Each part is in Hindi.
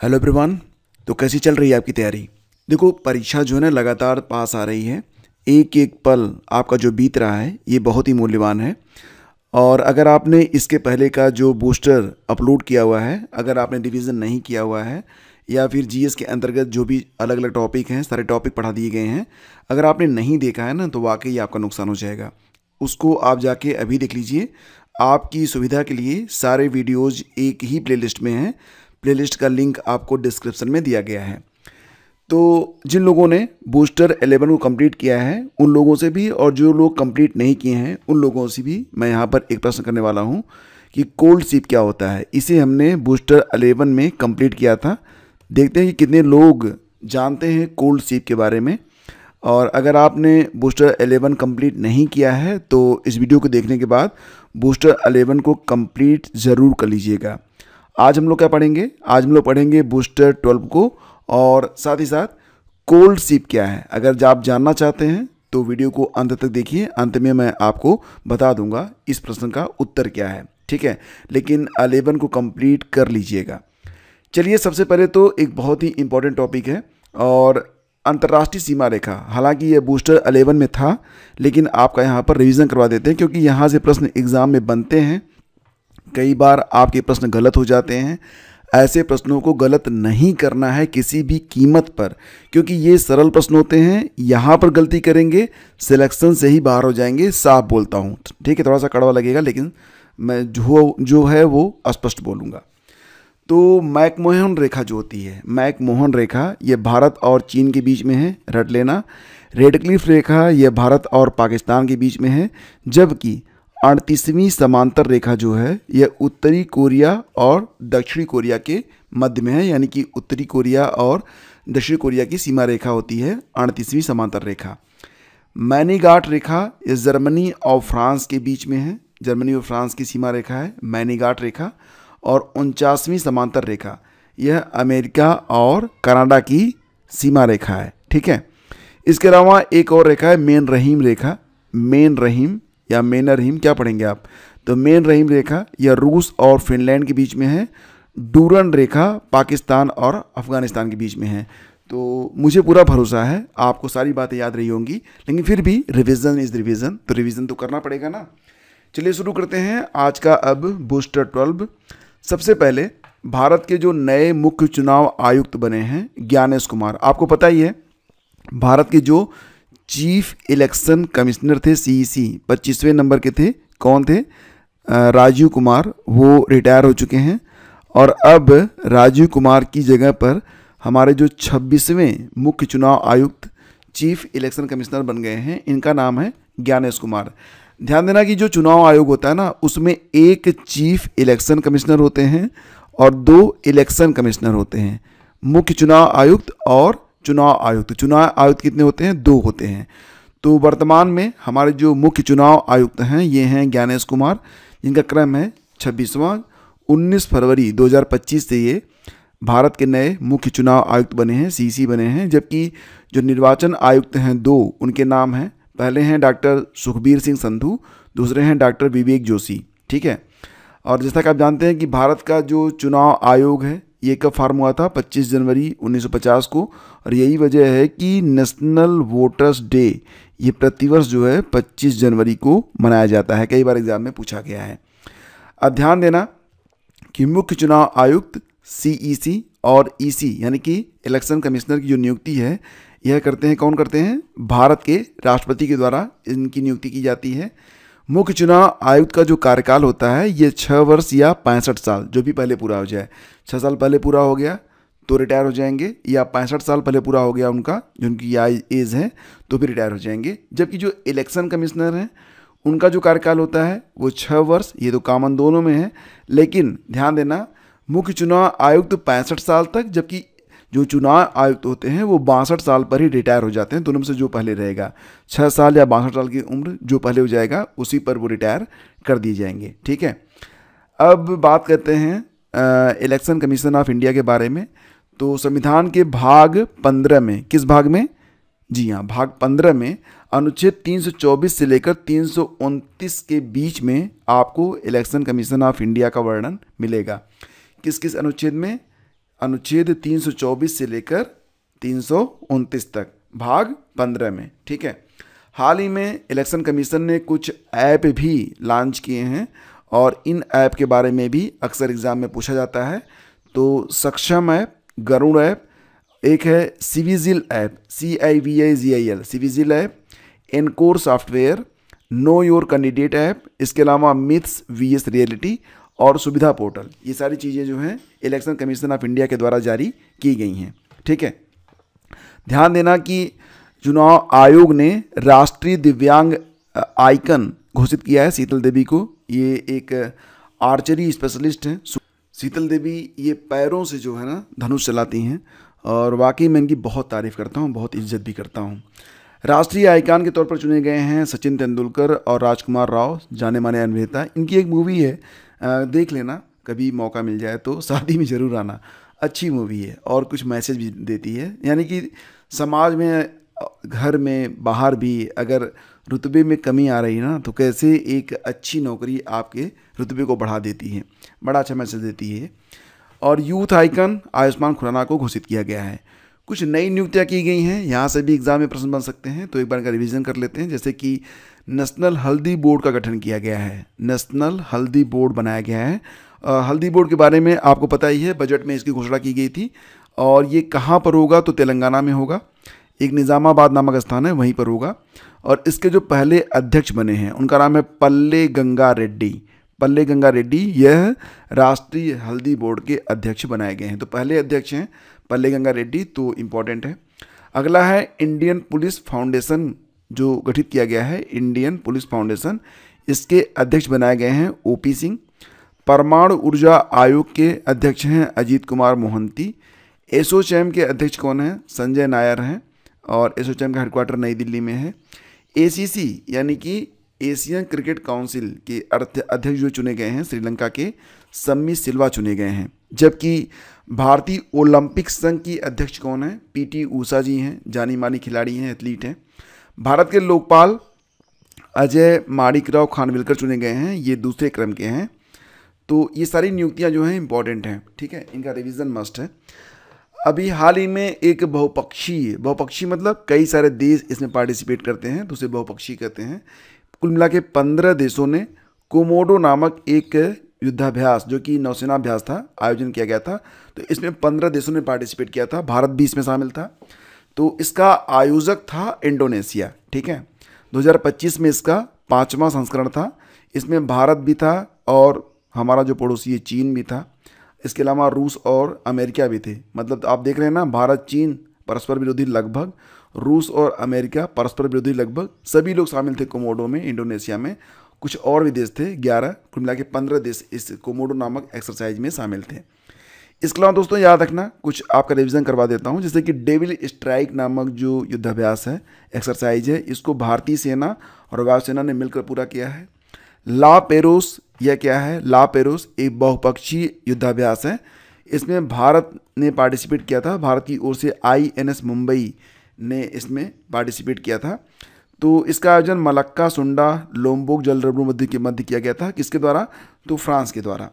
Hello everyone. तो कैसी चल रही है आपकी तैयारी? देखो, परीक्षा जो है ना लगातार पास आ रही है। एक एक पल आपका जो बीत रहा है ये बहुत ही मूल्यवान है। और अगर आपने इसके पहले का जो बूस्टर अपलोड किया हुआ है, अगर आपने रिवीजन नहीं किया हुआ है या फिर जीएस के अंतर्गत जो भी अलग अलग टॉपिक हैं, सारे टॉपिक पढ़ा दिए गए हैं, अगर आपने नहीं देखा है ना तो वाकई आपका नुकसान हो जाएगा। उसको आप जाके अभी देख लीजिए। आपकी सुविधा के लिए सारे वीडियोज़ एक ही प्लेलिस्ट में हैं। प्लेलिस्ट का लिंक आपको डिस्क्रिप्शन में दिया गया है। तो जिन लोगों ने बूस्टर 11 को कंप्लीट किया है उन लोगों से भी, और जो लोग कंप्लीट नहीं किए हैं उन लोगों से भी मैं यहाँ पर एक प्रश्न करने वाला हूँ कि कोल्ड सीप क्या होता है। इसे हमने बूस्टर 11 में कंप्लीट किया था। देखते हैं कि कितने लोग जानते हैं कोल्ड सीप के बारे में। और अगर आपने बूस्टर 11 कंप्लीट नहीं किया है तो इस वीडियो को देखने के बाद बूस्टर 11 को कंप्लीट ज़रूर कर लीजिएगा। आज हम लोग क्या पढ़ेंगे? आज हम लोग पढ़ेंगे बूस्टर 12 को, और साथ ही साथ कोल्ड सीप क्या है। अगर आप जानना चाहते हैं तो वीडियो को अंत तक देखिए। अंत में मैं आपको बता दूंगा इस प्रश्न का उत्तर क्या है, ठीक है? लेकिन 11 को कंप्लीट कर लीजिएगा। चलिए, सबसे पहले तो एक बहुत ही इंपॉर्टेंट टॉपिक है और अंतर्राष्ट्रीय सीमा रेखा। हालांकि ये बूस्टर 11 में था, लेकिन आपका यहाँ पर रिवीजन करवा देते हैं क्योंकि यहाँ से प्रश्न एग्जाम में बनते हैं। कई बार आपके प्रश्न गलत हो जाते हैं। ऐसे प्रश्नों को गलत नहीं करना है किसी भी कीमत पर, क्योंकि ये सरल प्रश्न होते हैं। यहाँ पर गलती करेंगे सिलेक्शन से ही बाहर हो जाएंगे, साफ बोलता हूँ, ठीक है? थोड़ा सा कड़वा लगेगा लेकिन मैं जो है वो स्पष्ट बोलूँगा। तो मैकमोहन रेखा जो होती है, मैकमोहन रेखा, ये भारत और चीन के बीच में है, रट लेना। रेडक्लिफ रेखा ये भारत और पाकिस्तान के बीच में है, जबकि 38वीं समांतर रेखा जो है यह उत्तरी कोरिया और दक्षिणी कोरिया के मध्य में है। यानी कि उत्तरी कोरिया और दक्षिणी कोरिया की सीमा रेखा होती है 38वीं समांतर रेखा। मैनीगाट रेखा ये जर्मनी और फ्रांस के बीच में है, जर्मनी और फ्रांस की सीमा रेखा है मैनीगाट रेखा। और 49वीं समांतर रेखा यह अमेरिका और कनाडा की सीमा रेखा है, ठीक है? इसके अलावा एक और रेखा है मेन रहीम रेखा। मेन रहीम या मेनर रहीम क्या पढ़ेंगे आप? तो मेन रहीम रेखा यह रूस और फिनलैंड के बीच में है। डूरन रेखा पाकिस्तान और अफगानिस्तान के बीच में है। तो मुझे पूरा भरोसा है आपको सारी बातें याद रही होंगी, लेकिन फिर भी रिवीजन इज रिवीजन, तो रिवीजन तो करना पड़ेगा ना। चलिए शुरू करते हैं आज का अब बूस्टर 12। सबसे पहले भारत के जो नए मुख्य चुनाव आयुक्त बने हैं ज्ञानेश कुमार। आपको पता ही है भारत के जो चीफ इलेक्शन कमिश्नर थे सीईसी 25वें नंबर के थे, कौन थे? राजीव कुमार। वो रिटायर हो चुके हैं और अब राजीव कुमार की जगह पर हमारे जो 26वें मुख्य चुनाव आयुक्त चीफ इलेक्शन कमिश्नर बन गए हैं, इनका नाम है ज्ञानेश कुमार। ध्यान देना कि जो चुनाव आयोग होता है ना उसमें एक चीफ इलेक्शन कमिश्नर होते हैं और 2 इलेक्शन कमिश्नर होते हैं, मुख्य चुनाव आयुक्त और चुनाव आयुक्त। चुनाव आयुक्त कितने होते हैं? 2 होते हैं। तो वर्तमान में हमारे जो मुख्य चुनाव आयुक्त हैं ये हैं ज्ञानेश कुमार, जिनका क्रम है 26वां। 19 फरवरी 2025 से ये भारत के नए मुख्य चुनाव आयुक्त बने हैं, सीसी बने हैं। जबकि जो निर्वाचन आयुक्त हैं 2, उनके नाम हैं, पहले हैं डॉक्टर सुखबीर सिंह संधू, दूसरे हैं डॉक्टर विवेक जोशी, ठीक है? और जैसा कि आप जानते हैं कि भारत का जो चुनाव आयोग है ये कब फॉर्म हुआ था? 25 जनवरी 1950 को। और यही वजह है कि नेशनल वोटर्स डे ये प्रतिवर्ष जो है 25 जनवरी को मनाया जाता है। कई बार एग्जाम में पूछा गया है। अब ध्यान देना कि मुख्य चुनाव आयुक्त सीईसी और ईसी यानी कि इलेक्शन कमिश्नर की जो नियुक्ति है यह करते हैं, कौन करते हैं? भारत के राष्ट्रपति के द्वारा इनकी नियुक्ति की जाती है। मुख्य चुनाव आयुक्त का जो कार्यकाल होता है ये 6 वर्ष या 65 साल, जो भी पहले पूरा हो जाए। 6 साल पहले पूरा हो गया तो रिटायर हो जाएंगे, या 65 साल पहले पूरा हो गया उनका, जो उनकी एज है, तो फिर रिटायर हो जाएंगे। जबकि जो इलेक्शन कमिश्नर हैं उनका जो कार्यकाल होता है वो 6 वर्ष, ये तो कॉमन दोनों में है। लेकिन ध्यान देना मुख्य चुनाव आयुक्त 65 साल तक, जबकि जो चुनाव आयुक्त होते हैं वो 62 साल पर ही रिटायर हो जाते हैं। दोनों में से जो पहले रहेगा, 6 साल या 62 साल की उम्र जो पहले हो जाएगा उसी पर वो रिटायर कर दिए जाएंगे, ठीक है? अब बात करते हैं इलेक्शन कमीशन ऑफ इंडिया के बारे में। तो संविधान के भाग 15 में, किस भाग में? जी हाँ, भाग 15 में अनुच्छेद 324 से लेकर 329 के बीच में आपको इलेक्शन कमीशन ऑफ इंडिया का वर्णन मिलेगा। किस किस अनुच्छेद में? अनुच्छेद 324 से लेकर 329 तक भाग 15 में। ठीक है, हाल ही में इलेक्शन कमीशन ने कुछ ऐप भी लॉन्च किए हैं और इन ऐप के बारे में भी अक्सर एग्ज़ाम में पूछा जाता है। तो सक्षम ऐप, गरुड़ ऐप, एक है cVIGIL app, CIVIGIL cVIGIL app, encore software, know your candidate app, इसके अलावा मिथ्स VS रियलिटी और सुविधा पोर्टल। ये सारी चीज़ें जो हैं इलेक्शन कमीशन ऑफ इंडिया के द्वारा जारी की गई हैं। ठीक है, ध्यान देना कि चुनाव आयोग ने राष्ट्रीय दिव्यांग आइकन घोषित किया है शीतल देवी को। ये एक आर्चरी स्पेशलिस्ट हैं। शीतल देवी ये पैरों से जो है ना धनुष चलाती हैं और वाकई मैं इनकी बहुत तारीफ़ करता हूँ, बहुत इज्जत भी करता हूँ। राष्ट्रीय आइकन के तौर पर चुने गए हैं सचिन तेंदुलकर और राजकुमार राव, जाने माने अभिनेता। इनकी एक मूवी है, देख लेना कभी मौका मिल जाए तो, शादी में ज़रूर आना। अच्छी मूवी है और कुछ मैसेज भी देती है, यानी कि समाज में, घर में, बाहर भी अगर रुतबे में कमी आ रही है ना, तो कैसे एक अच्छी नौकरी आपके रुतबे को बढ़ा देती है। बड़ा अच्छा मैसेज देती है। और यूथ आइकन आयुष्मान खुराना को घोषित किया गया है। कुछ नई नियुक्तियाँ की गई हैं, यहाँ से भी एग्जाम में प्रश्न बन सकते हैं, तो एक बार का रिवीजन कर लेते हैं। जैसे कि नेशनल हल्दी बोर्ड का गठन किया गया है, नेशनल हल्दी बोर्ड बनाया गया है। हल्दी बोर्ड के बारे में आपको पता ही है, बजट में इसकी घोषणा की गई थी। और ये कहाँ पर होगा, तो तेलंगाना में होगा। एक निज़ामाबाद नामक स्थान है, वहीं पर होगा। और इसके जो पहले अध्यक्ष बने हैं उनका नाम है पल्ले गंगा रेड्डी। पल्ले गंगा रेड्डी यह राष्ट्रीय हल्दी बोर्ड के अध्यक्ष बनाए गए हैं। तो पहले अध्यक्ष हैं पल्ले गंगा रेड्डी, तो इम्पॉर्टेंट है। अगला है इंडियन पुलिस फाउंडेशन, जो गठित किया गया है, इंडियन पुलिस फाउंडेशन। इसके अध्यक्ष बनाए गए हैं OP सिंह। परमाणु ऊर्जा आयोग के अध्यक्ष हैं अजीत कुमार मोहंती। एसोचैम के अध्यक्ष कौन हैं, संजय नायर हैं और एसोचैम का हेडक्वार्टर नई दिल्ली में है। ACC यानी कि एशियन क्रिकेट काउंसिल के अध्यक्ष जो चुने गए हैं श्रीलंका के सम्मी सिल्वा चुने गए हैं। जबकि भारतीय ओलंपिक संघ की अध्यक्ष कौन है, PT ऊषा जी हैं, जानी मानी खिलाड़ी हैं, एथलीट हैं। भारत के लोकपाल अजय माणिकराव खानविलकर चुने गए हैं, ये दूसरे क्रम के हैं। तो ये सारी नियुक्तियां जो हैं इंपॉर्टेंट हैं। ठीक है, इनका रिवीजन मस्ट है। अभी हाल ही में एक बहुपक्षीय मतलब कई सारे देश इसमें पार्टिसिपेट करते हैं, तो उसे बहुपक्षीय कहते हैं। कुल मिला के 15 देशों ने कोमोडो नामक एक युद्धाभ्यास, जो कि नौसेना अभ्यास था, आयोजन किया गया था। तो इसमें 15 देशों ने पार्टिसिपेट किया था, भारत भी इसमें शामिल था। तो इसका आयोजक था इंडोनेशिया। ठीक है, 2025 में इसका 5वां संस्करण था। इसमें भारत भी था और हमारा जो पड़ोसी है चीन भी था। इसके अलावा रूस और अमेरिका भी थे। मतलब आप देख रहे हैं ना, भारत चीन परस्पर विरोधी लगभग, रूस और अमेरिका परस्पर विरोधी लगभग, सभी लोग शामिल थे कोमोडो में, इंडोनेशिया में। कुछ और भी देश थे 11, कुल मिला के 15 देश इस कोमोडो नामक एक्सरसाइज में शामिल थे। इसके अलावा दोस्तों याद रखना, कुछ आपका रिवीजन करवा देता हूँ। जैसे कि डेविल स्ट्राइक नामक जो युद्धाभ्यास है, एक्सरसाइज है, इसको भारतीय सेना और वायुसेना ने मिलकर पूरा किया है। ला पेरोस, यह क्या है, ला पेरोस एक बहुपक्षीय युद्धाभ्यास है। इसमें भारत ने पार्टिसिपेट किया था, भारत की ओर से INS मुंबई ने इसमें पार्टिसिपेट किया था। तो इसका आयोजन मलक्का सुंडा लोम्बोक जलरबू के मध्य किया गया था। किसके द्वारा, तो फ्रांस के द्वारा।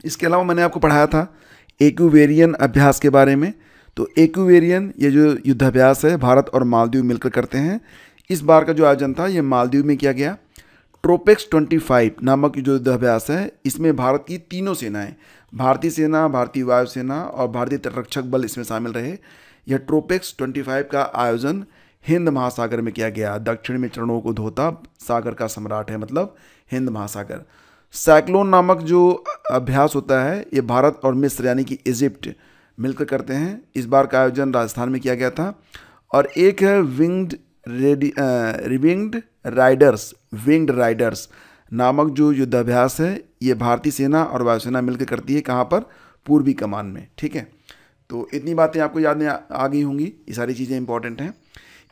इसके अलावा मैंने आपको पढ़ाया था एक्वेरियन अभ्यास के बारे में। तो एक्वेरियन ये जो युद्धाभ्यास है भारत और मालदीव मिलकर करते हैं। इस बार का जो आयोजन था ये मालदीव में किया गया। ट्रोपेक्स 25 नामक जो युद्धाभ्यास है, इसमें भारत की तीनों सेनाएं, भारतीय सेना, भारतीय वायुसेना और भारतीय तटरक्षक बल इसमें शामिल रहे। यह ट्रोपेक्स 25 का आयोजन हिंद महासागर में किया गया। दक्षिण में चरणों को धोता सागर का सम्राट है, मतलब हिंद महासागर। साइक्लोन नामक जो अभ्यास होता है, ये भारत और मिस्र यानी कि इजिप्ट मिलकर करते हैं। इस बार का आयोजन राजस्थान में किया गया था। और एक है विंग्ड राइडर्स नामक जो युद्धाभ्यास है, ये भारतीय सेना और वायुसेना मिलकर करती है। कहाँ पर, पूर्वी कमान में। ठीक है, तो इतनी बातें आपको याद में आ गई होंगी, ये सारी चीज़ें इंपॉर्टेंट हैं।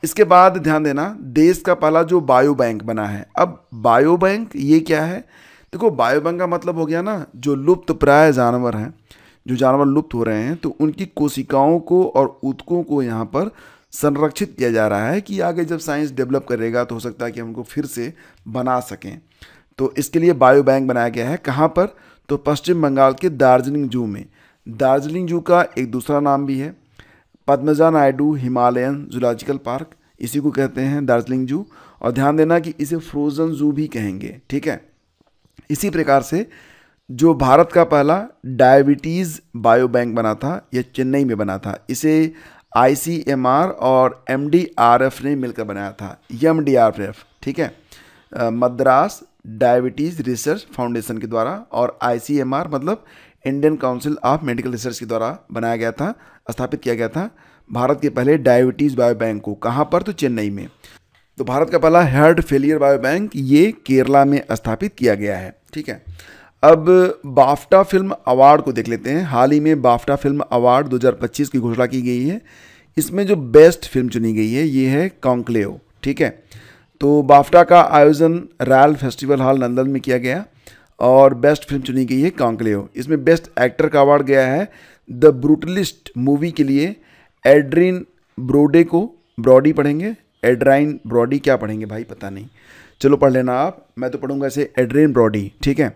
इसके बाद ध्यान देना, देश का पहला जो बायो बैंक बना है। अब बायो बैंक ये क्या है, देखो बायो बैंक का मतलब हो गया ना, जो लुप्त प्राय जानवर हैं, जो जानवर लुप्त हो रहे हैं, तो उनकी कोशिकाओं को और ऊतकों को यहाँ पर संरक्षित किया जा रहा है कि आगे जब साइंस डेवलप करेगा तो हो सकता है कि हम उनको फिर से बना सकें। तो इसके लिए बायो बैंक बनाया गया है। कहाँ पर, तो पश्चिम बंगाल के दार्जिलिंग जू में। दार्जिलिंग जू का एक दूसरा नाम भी है Padmaja Naidu Himalayan zoological park, इसी को कहते हैं दार्जिलिंग जू। और ध्यान देना कि इसे फ्रोज़न जू भी कहेंगे, ठीक है। इसी प्रकार से जो भारत का पहला डायबिटीज़ बायो बैंक बना था, यह चेन्नई में बना था। इसे ICMR और MDRF ने मिलकर बनाया था, MDRF, ठीक है, मद्रास डायबिटीज़ रिसर्च फाउंडेशन के द्वारा, और ICMR मतलब Indian council of medical research के द्वारा बनाया गया था, स्थापित किया गया था भारत के पहले डायबिटीज़ बायो बैंक को। कहाँ पर? तो चेन्नई में। तो भारत का पहला हार्ट फेलियर बायो बैंक ये केरला में स्थापित किया गया है, ठीक है। अब बाफ्टा फिल्म अवार्ड को देख लेते हैं। हाल ही में बाफ्टा फिल्म अवार्ड 2025 की घोषणा की गई है। इसमें जो बेस्ट फिल्म चुनी गई है ये है कॉन्क्लेव, ठीक है। तो बाफ्टा का आयोजन रॉयल फेस्टिवल हॉल लंदन में किया गया और बेस्ट फिल्म चुनी गई है कॉन्क्लेव। इसमें बेस्ट एक्टर का अवार्ड गया है द ब्रूटलिस्ट मूवी के लिए एड्रिन ब्रोडे को। ब्रॉडी पढ़ेंगे, एड्राइन ब्रॉडी क्या पढ़ेंगे भाई, पता नहीं, चलो पढ़ लेना आप, मैं तो पढ़ूंगा इसे एड्रिन ब्रॉडी, ठीक है।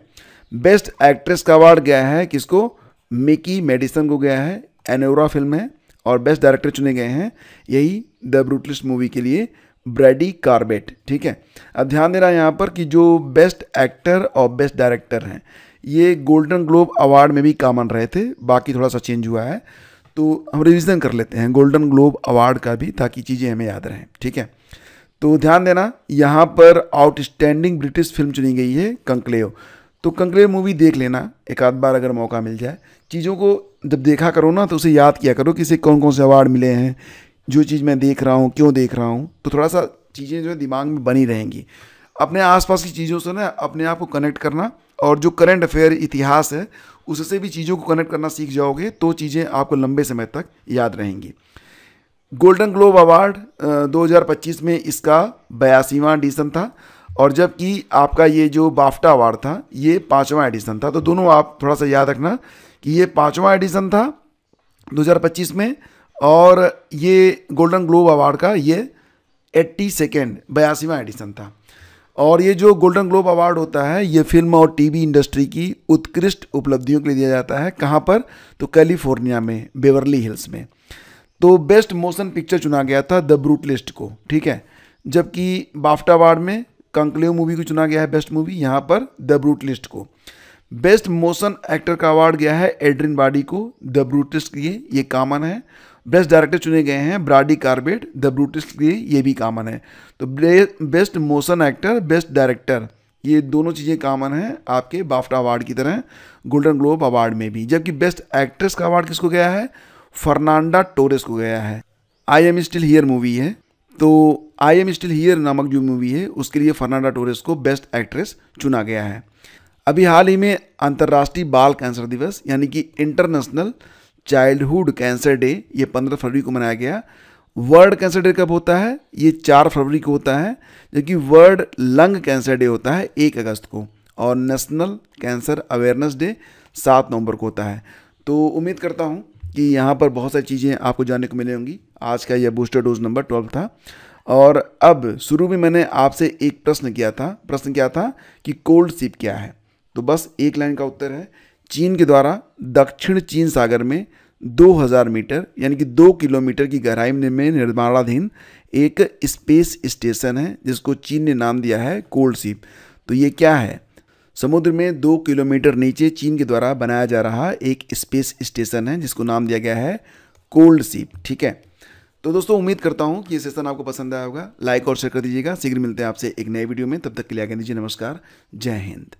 बेस्ट एक्ट्रेस का अवार्ड गया है किसको? मिकी मेडिसन को गया है, एनोरा फिल्म है। और बेस्ट डायरेक्टर चुने गए हैं यही द ब्रूटलिस्ट मूवी के लिए ब्रैडी कार्बेट, ठीक है। अब ध्यान देना यहाँ पर कि जो बेस्ट एक्टर और बेस्ट डायरेक्टर हैं ये गोल्डन ग्लोब अवार्ड में भी कॉमन रहे थे, बाकी थोड़ा सा चेंज हुआ है। तो हम रिवीजन कर लेते हैं गोल्डन ग्लोब अवार्ड का भी, ताकि चीज़ें हमें याद रहें, ठीक है। तो ध्यान देना यहाँ पर आउटस्टैंडिंग ब्रिटिश फिल्म चुनी गई है कॉन्क्लेव। तो कॉन्क्लेव मूवी देख लेना एक आध बार अगर मौका मिल जाए। चीज़ों को जब देखा करो ना तो उसे याद किया करो कि इसे कौन कौन से अवार्ड मिले हैं, जो चीज़ मैं देख रहा हूँ क्यों देख रहा हूँ, तो थोड़ा सा चीज़ें जो है दिमाग में बनी रहेंगी। अपने आसपास की चीज़ों से ना अपने आप को कनेक्ट करना, और जो करंट अफेयर इतिहास है उससे भी चीज़ों को कनेक्ट करना सीख जाओगे तो चीज़ें आपको लंबे समय तक याद रहेंगी। गोल्डन ग्लोब अवार्ड 2025 में इसका 82वां एडिशन था, और जबकि आपका ये जो बाफ्टा अवार्ड था ये 5वां एडिशन था। तो दोनों आप थोड़ा सा याद रखना कि ये 5वां एडिशन था 2025 में, और ये गोल्डन ग्लोब अवार्ड का ये 82वां एडिशन था। और ये जो गोल्डन ग्लोब अवार्ड होता है ये फिल्म और टीवी इंडस्ट्री की उत्कृष्ट उपलब्धियों के लिए दिया जाता है। कहाँ पर? तो कैलिफोर्निया में, बेवर्ली हिल्स में। तो बेस्ट मोशन पिक्चर चुना गया था द ब्रूटलिस्ट को, ठीक है, जबकि बाफ्टा अवार्ड में कॉन्क्लेव मूवी को चुना गया है बेस्ट मूवी, यहाँ पर द ब्रूटलिस्ट को। बेस्ट मोशन एक्टर का अवार्ड गया है एड्रिन ब्रॉडी को द ब्रूटलिस्ट के लिए, ये कॉमन है। बेस्ट डायरेक्टर चुने गए हैं ब्रॉडी कार्बेट द ब्रूटलिस्ट के लिए, ये भी कॉमन है। तो best motion actor, best director, ये दोनों चीज़ें कॉमन हैं आपके बाफ्टा अवार्ड की तरह गोल्डन ग्लोब अवार्ड में भी। जबकि बेस्ट एक्ट्रेस का अवार्ड किसको गया है? फर्नांडा टोरेस को गया है। I am still here movie है, तो आई एम स्टिल हियर नामक जो मूवी है उसके लिए फर्नांडा टोरेस को बेस्ट एक्ट्रेस चुना गया है। अभी हाल ही में अंतर्राष्ट्रीय बाल कैंसर दिवस यानी कि इंटरनेशनल चाइल्डहुड कैंसर डे ये 15 फरवरी को मनाया गया। वर्ल्ड कैंसर डे कब होता है? ये 4 फरवरी को होता है, जबकि वर्ल्ड लंग कैंसर डे होता है 1 अगस्त को, और नेशनल कैंसर अवेयरनेस डे 7 नवंबर को होता है। तो उम्मीद करता हूँ कि यहाँ पर बहुत सारी चीज़ें आपको जानने को मिली होंगी। आज का यह बूस्टर डोज नंबर 12 था। और अब शुरू में मैंने आपसे एक प्रश्न किया था। प्रश्न क्या था कि कोल्ड शिप क्या है? तो बस एक लाइन का उत्तर है, चीन के द्वारा दक्षिण चीन सागर में 2000 मीटर यानी कि 2 किलोमीटर की गहराई में निर्माणाधीन एक स्पेस स्टेशन है जिसको चीन ने नाम दिया है कोल्ड शिप। तो ये क्या है? समुद्र में 2 किलोमीटर नीचे चीन के द्वारा बनाया जा रहा एक स्पेस स्टेशन है जिसको नाम दिया गया है कोल्ड शिप, ठीक है। तो दोस्तों उम्मीद करता हूँ कि ये सेशन आपको पसंद आया होगा। लाइक और शेयर कर दीजिएगा। शीघ्र मिलते हैं आपसे एक नए वीडियो में, तब तक के लिए आगे दीजिए नमस्कार, जय हिंद।